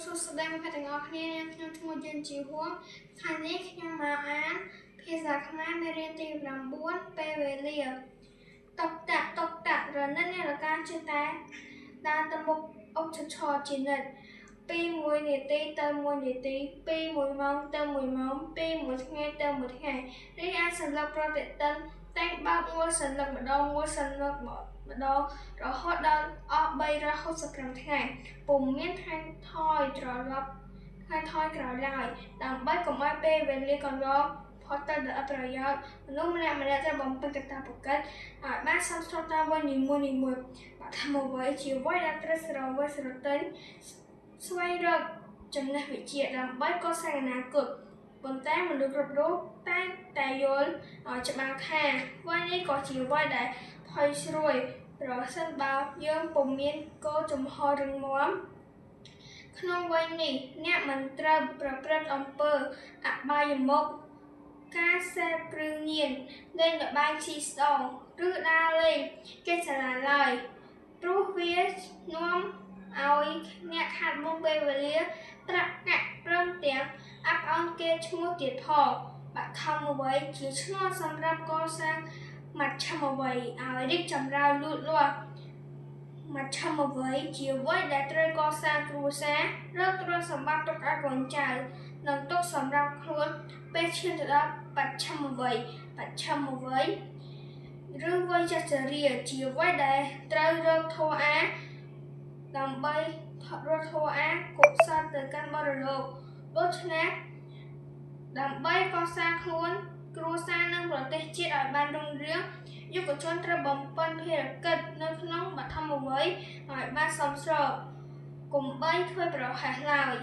សួស្តីមិត្តភក្តិទាំងអស់គ្នាខ្ញុំឈ្មោះយិនជីហួងថ្ងៃនេះខ្ញុំមកអានភាសាខ្មែរមេរៀនទី9ពេលវេលាតុកតាក់រនិតនាឡិកាជិះតែដើរទៅមុខអុកឈរជានិច្ចពី1នាទីទៅ1នាទីពី1ម៉ោងទៅ1ម៉ោងពី1ថ្ងៃទៅ1ថ្ងៃរីឯសន្លឹកប្រតិទិនតែងបើកមួយសន្លឹកម្ដងមួយសន្លឹកម្ដងរហូតដល់អស់365ថ្ងៃពុំមានថ្ងៃថយក្រោយឡើយដើម្បីកុំឲ្យពេលវេលាកន្លងផុតទៅដោយអត់ប្រយោជន៍មនុស្សម្នាក់ត្រូវបំពេញកាតព្វកិច្ចឲ្យបានសមស្របតាមវ័យនីមួយបឋមវ័យជាវ័យដែលត្រូវស្រវឹងស្រទិញស្វែងរកចំណេះវិជ្ជាដើម្បីកសាងអនាគតប៉ុន្តែមនុស្សគ្រប់រូបតែយល់ឲ្យច្បាស់ថាវ័យនេះក៏ជាវ័យដែលផុយស្រួយប្រសិនបើយើងពុំមានគោលចំហររឹងមាំក្នុងវ័យនេះអ្នកមិនត្រូវប្រព្រឹត្តអំពើអបាយមុខការសេពគ្រឿងញៀនលេងល្បែងស៊ីស្តងឬដើរលេងគេសាលាឡើយព្រោះវានាំឲ្យអ្នកខាតបង់ពេលវេលាប្រាក់កាក់ព្រមទាំងអាប់អន់គេឈ្មោះទៀតផងបឋមវ័យជាឈ្មោះសម្រាប់កសាងមជ្ឈិមវ័យឲ្យរីកចម្រើនលូតលាស់មជ្ឈិមវ័យជាវ័យដែលត្រូវកសាងគ្រួសាររកទ្រព្យសម្បត្តិទុកឲ្យកូនចៅនិងទុកសម្រាប់ខ្លួនពេលឈានទៅដល់បច្ឆិមវ័យឬវ័យចាស់ជរាជាវ័យដែលត្រូវរកធម៌អាដើម្បីរកធម៌អាកុសលទៅកាន់បរលោកដូច្នេះដើម្បីកសាងខ្លួនគ្រួសារនិងប្រទេសជាតិឲ្យបានរុងរឿងយុវជនត្រូវបំពេញភារកិច្ចនៅក្នុងបឋមវ័យឲ្យបានសមស្របកុំបីធ្វើប្រហែសឡើយ